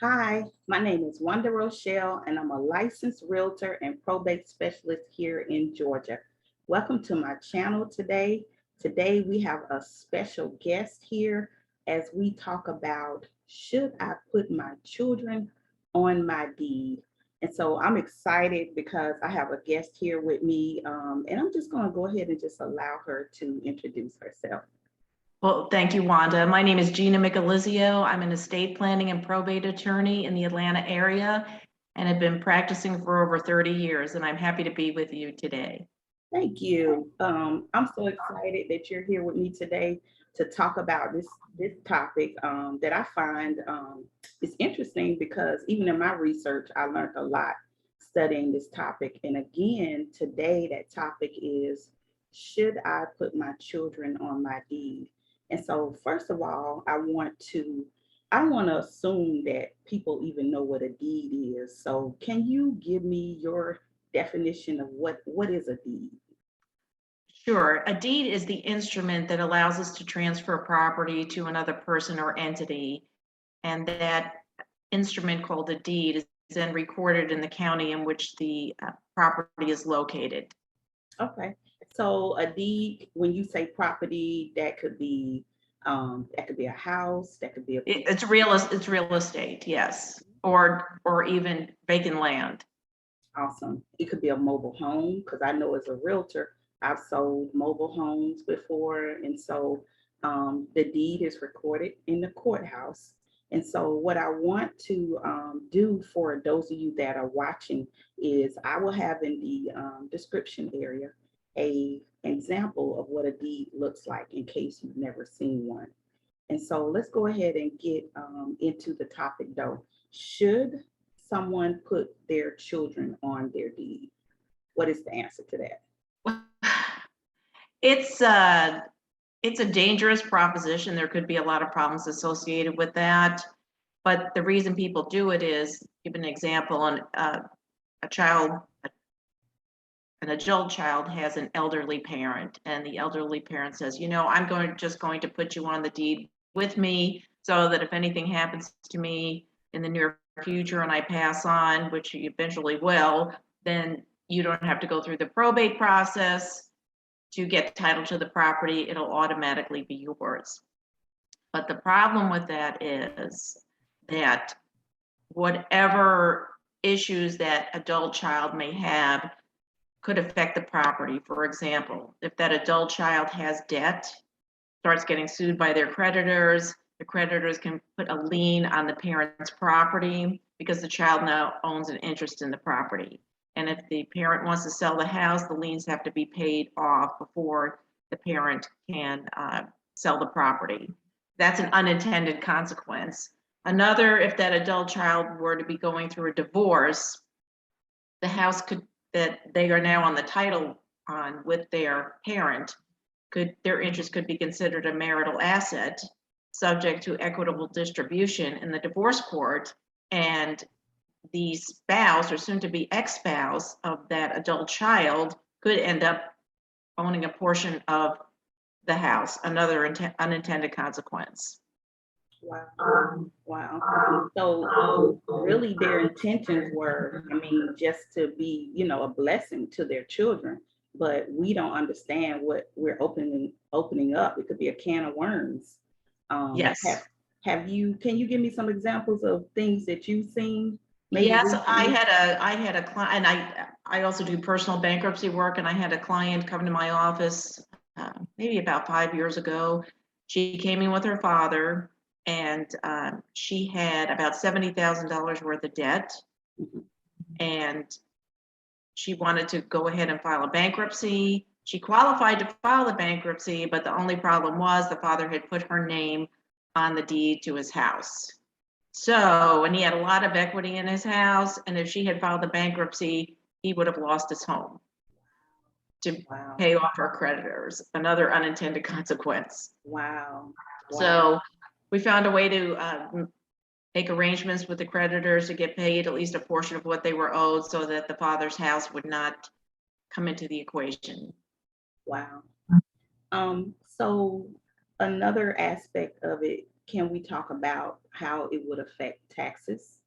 Hi, my name is Wanda Rochelle, and I'm a licensed realtor and probate specialist here in Georgia. Welcome to my channel today. Today we have a special guest here as we talk about should I put my children on my deed? And so I'm excited because I have a guest here with me, and I'm just going to go ahead and just allow her to introduce herself. Well, thank you, Wanda. My name is Gina Micalizio. I'm an estate planning and probate attorney in the Atlanta area and have been practicing for over 30 years, and I'm happy to be with you today. Thank you. I'm so excited that you're here with me today to talk about this topic that I find is interesting because even in my research, I learned a lot studying this topic. And again, today that topic is should I put my children on my deed? And so, first of all, I don't want to assume that people even know what a deed is. So, can you give me your definition of what is a deed? Sure. A deed is the instrument that allows us to transfer property to another person or entity, and that instrument called a deed is then recorded in the county in which the property is located. Okay. So a deed, when you say property, that could be a house, that could be a It's real estate, yes, or even vacant land. awesome. It could be a mobile home because I know as a realtor, I've sold mobile homes before, and so the deed is recorded in the courthouse. And so, what I want to do for those of you that are watching is I will have in the description area a example of what a deed looks like in case you've never seen one. And so let's go ahead and get into the topic though. Should someone put their children on their deed? What is the answer to that? It's a dangerous proposition. There could be a lot of problems associated with that. But the reason people do it is, give an example, a child, an adult child has an elderly parent, and the elderly parent says, I'm just going to put you on the deed with me so that if anything happens to me in the near future and I pass on, which you eventually will, then you don't have to go through the probate process to get title to the property. It'll automatically be yours. But the problem with that is that whatever issues that adult child may have could affect the property. For example, if that adult child has debt, starts getting sued by their creditors, the creditors can put a lien on the parent's property because the child now owns an interest in the property. And if the parent wants to sell the house, the liens have to be paid off before the parent can sell the property. That's an unintended consequence. Another, if that adult child were to be going through a divorce, the house that they are now on the title on with their parent, their interest could be considered a marital asset subject to equitable distribution in the divorce court, and the spouse or soon to be ex-spouse of that adult child could end up owning a portion of the house, another unintended consequence. Wow. Wow. So really their intentions were, I mean, just to be, a blessing to their children. But we don't understand what we're opening up. It could be a can of worms. Um, Yes. have, can you give me some examples of things that you've seen maybe Yes, I recently? had a client, and I also do personal bankruptcy work, and I had a client come to my office maybe about 5 years ago. She came in with her father, and she had about $70,000 worth of debt, Mhm. and she wanted to go ahead and file a bankruptcy. She qualified to file the bankruptcy, but the only problem was the father had put her name on the deed to his house. So, and he had a lot of equity in his house, and if she had filed the bankruptcy, he would have lost his home to Wow. pay off her creditors, another unintended consequence. Wow. Wow. So we found a way to make arrangements with the creditors to get paid at least a portion of what they were owed so that the father's house would not come into the equation. Wow. So another aspect of it, can we talk about how it would affect taxes?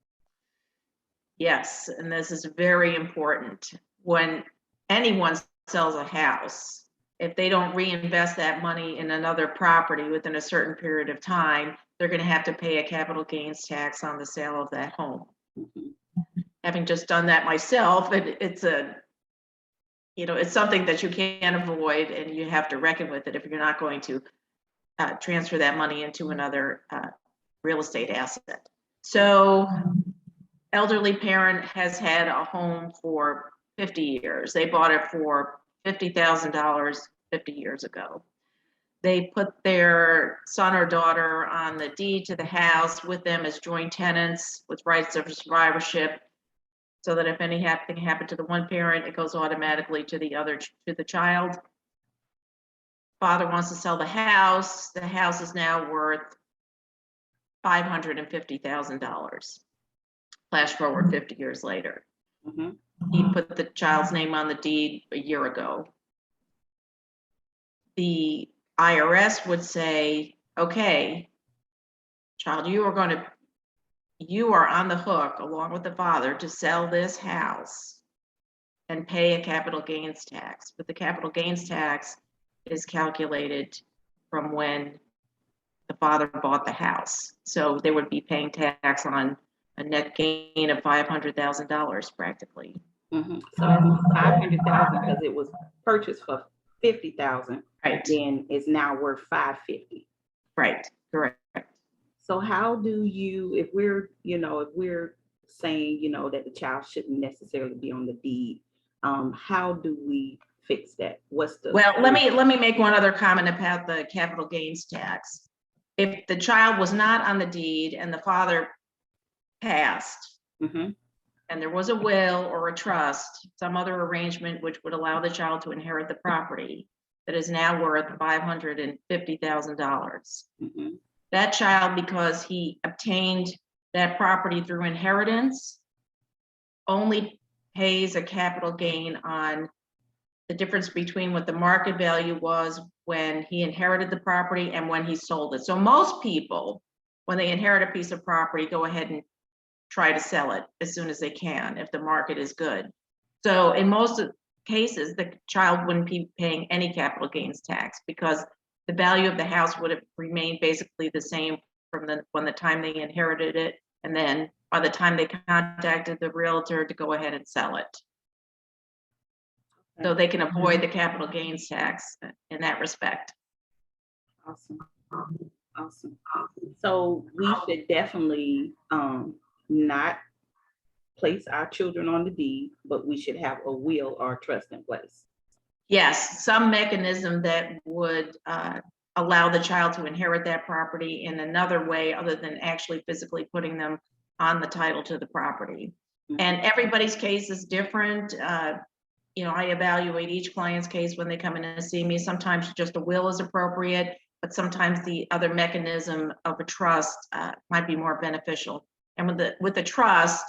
Yes, and this is very important. When anyone sells a house, if they don't reinvest that money in another property within a certain period of time, they're going to have to pay a capital gains tax on the sale of that home. Mhm. Having just done that myself, it's something that you can't avoid, and you have to reckon with it if you're not going to transfer that money into another real estate asset. So elderly parent has had a home for 50 years. They bought it for $50,000 50 years ago. They put their son or daughter on the deed to the house with them as joint tenants with rights of survivorship, so that if anything happened to the one parent, it goes automatically to the child. Father wants to sell the house. The house is now worth $550,000. Flash forward 50 years later. Mhm. He put the child's name on the deed a year ago. The IRS would say, okay, child, you are on the hook along with the father to sell this house and pay a capital gains tax. But the capital gains tax is calculated from when the father bought the house. So they would be paying tax on a net gain of $500,000 practically. Mhm. So 500,000 because it was purchased for 50,000, Right, then it's now worth 550. right, correct. So how do you, if we're saying, that the child shouldn't necessarily be on the deed, how do we fix that? What's the Well, let me make one other comment about the capital gains tax. If the child was not on the deed and the father passed, Mhm. and there was a will or a trust, some other arrangement which would allow the child to inherit the property that is now worth $550,000. Mhm. That child, because he obtained that property through inheritance, only pays a capital gain on the difference between what the market value was when he inherited the property and when he sold it. So most people, when they inherit a piece of property, go ahead and try to sell it as soon as they can if the market is good. So in most cases, the child wouldn't be paying any capital gains tax because the value of the house would have remained basically the same from when the time they inherited it, and then by the time they contacted the realtor to go ahead and sell it. So they can avoid the capital gains tax in that respect. Awesome. Awesome. So we should definitely not place our children on the deed, but we should have a will or a trust in place. Yes, some mechanism that would allow the child to inherit that property in another way other than actually physically putting them on the title to the property. And everybody's case is different. I evaluate each client's case when they come in and see me. Sometimes just a will is appropriate, but sometimes the other mechanism of a trust might be more beneficial. And with the trust,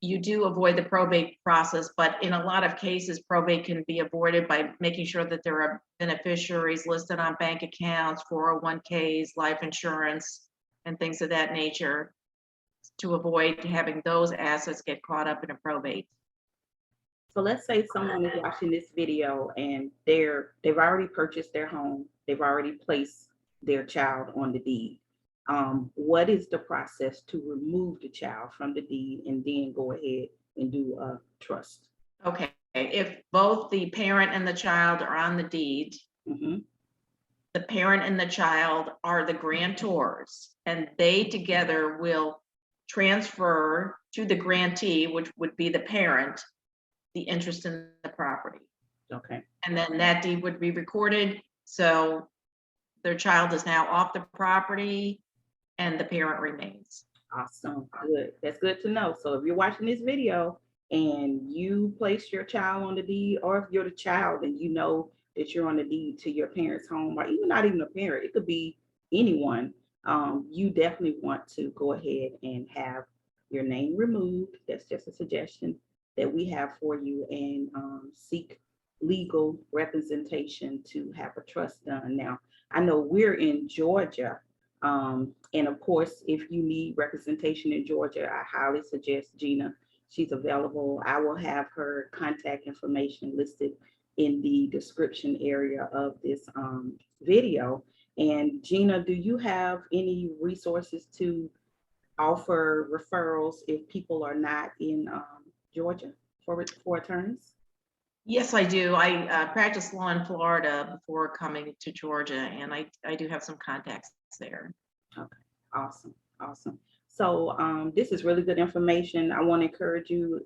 you do avoid the probate process, but in a lot of cases, probate can be avoided by making sure that there are beneficiaries listed on bank accounts, 401ks, life insurance, and things of that nature to avoid having those assets get caught up in a probate. So let's say someone is watching this video and they've already purchased their home, they've already placed their child on the deed. What is the process to remove the child from the deed and then go ahead and do a trust? Okay, if both the parent and the child are on the deed, Mhm. the parent and the child are the grantors, and they together will transfer to the grantee, which would be the parent, the interest in the property. Okay. And then that deed would be recorded. So their child is now off the property and the parent remains. Awesome. Good. That's good to know. So if you're watching this video and you place your child on the deed, or if you're the child and you know that you're on the deed to your parents' home, or even not even a parent, it could be anyone. You definitely want to go ahead and have your name removed. That's just a suggestion that we have for you, and seek legal representation to have a trust done. Now, I know we're in Georgia. And of course, if you need representation in Georgia, I highly suggest Gina. She's available. I will have her contact information listed in the description area of this video. And Gina, do you have any resources to offer referrals if people are not in Georgia for attorneys? Yes, I do. I practiced law in Florida before coming to Georgia, and I do have some contacts there. Okay, awesome, awesome. So this is really good information. I want to encourage you,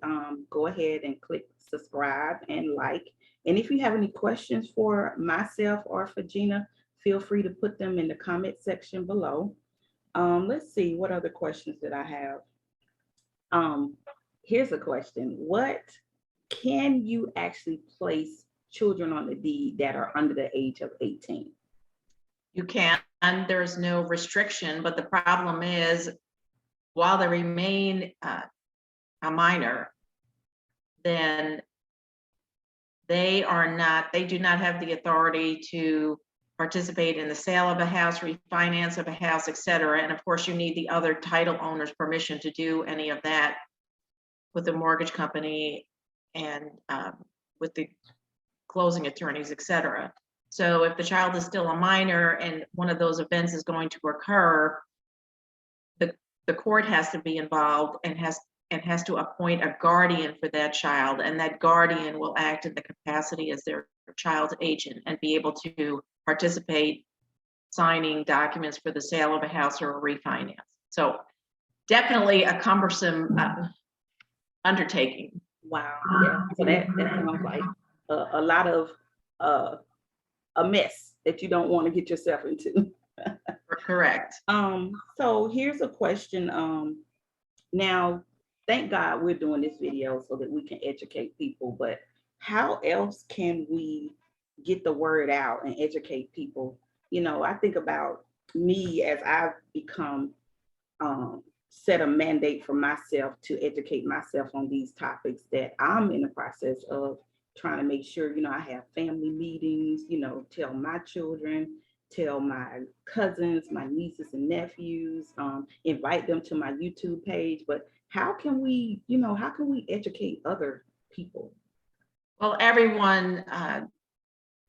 go ahead and click subscribe and like. And if you have any questions for myself or for Gina, feel free to put them in the comment section below. Let's see, what other questions did I have? Here's a question. What can you actually place children on the deed that are under the age of 18? You can, there's no restriction, but the problem is while they remain a minor, then they do not have the authority to participate in the sale of a house, refinance of a house, etc. And of course, you need the other title owner's permission to do any of that with the mortgage company and with the closing attorneys, etc. So if the child is still a minor and one of those events is going to occur, the court has to be involved and has to appoint a guardian for that child, and that guardian will act in the capacity as their child's agent and be able to participate signing documents for the sale of a house or a refinance. So definitely a cumbersome undertaking. Wow. Yeah. So that sounds like a lot of a mess that you don't want to get yourself into. Correct. So here's a question. Now, thank God we're doing this video so that we can educate people, but how else can we get the word out and educate people? You know, I think about me as I've become set a mandate for myself to educate myself on these topics, that I'm in the process of trying to make sure, you know, I have family meetings, you know, tell my children, tell my cousins, my nieces and nephews, invite them to my YouTube page. But how can we, you know, how can we educate other people? Well, everyone,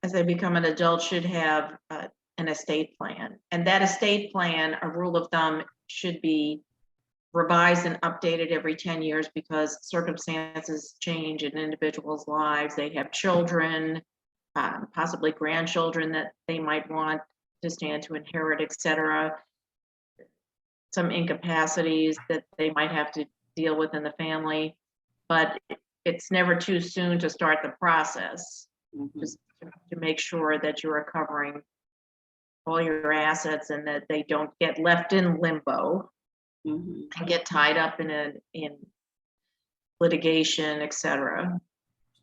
as they become an adult, should have an estate plan. And that estate plan, a rule of thumb, should be revised and updated every 10 years because circumstances change in individuals' lives. They have children, possibly grandchildren that they might want to stand to inherit, etc. Some incapacities that they might have to deal with in the family. But it's never too soon to start the process, just to make sure that you're recovering all your assets and that they don't get left in limbo and get tied up in litigation, etc.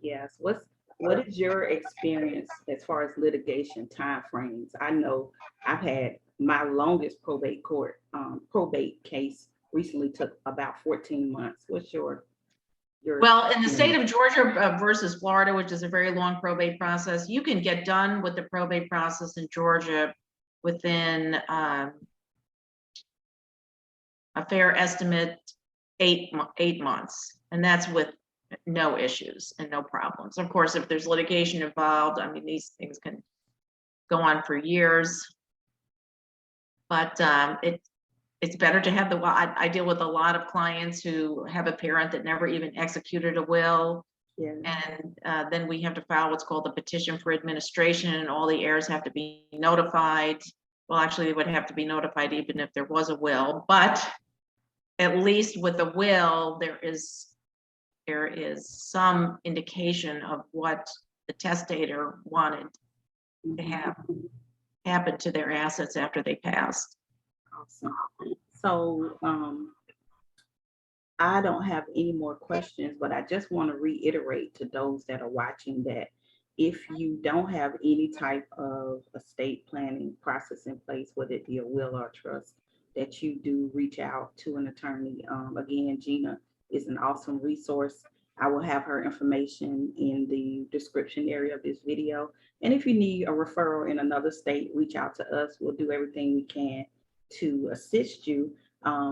Yes. What is your experience as far as litigation timeframes? I know I've had my longest probate case recently took about 14 months. What's your Well, in the state of Georgia versus Florida, which is a very long probate process, you can get done with the probate process in Georgia within a fair estimate 8 months, and that's with no issues and no problems. Of course, if there's litigation involved, I mean, these things can go on for years, but it's better to have I deal with a lot of clients who have a parent that never even executed a will. Yeah. And then we have to file what's called the petition for administration, and all the heirs have to be notified. Well, actually, they would have to be notified even if there was a will, but at least with a will, there is some indication of what the testator wanted to have happen to their assets after they passed. Awesome. So I don't have any more questions, but I just want to reiterate to those that are watching that if you don't have any type of estate planning process in place, whether it be a will or a trust, that you do reach out to an attorney. Again, Gina is an awesome resource. I will have her information in the description area of this video. And if you need a referral in another state, reach out to us. We'll do everything we can to assist you.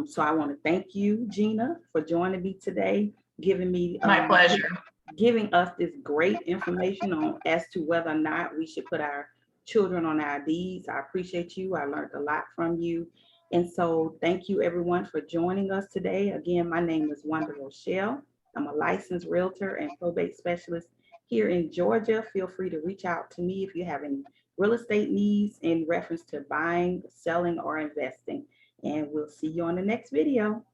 So I want to thank you, Gina, for joining me today, giving me My pleasure. giving us this great information on as to whether or not we should put our children on our deeds. I appreciate you. I learned a lot from you. And so thank you everyone for joining us today. Again, my name is Wanda Rochelle. I'm a licensed realtor and probate specialist here in Georgia. Feel free to reach out to me if you have any real estate needs in reference to buying, selling, or investing. And we'll see you on the next video.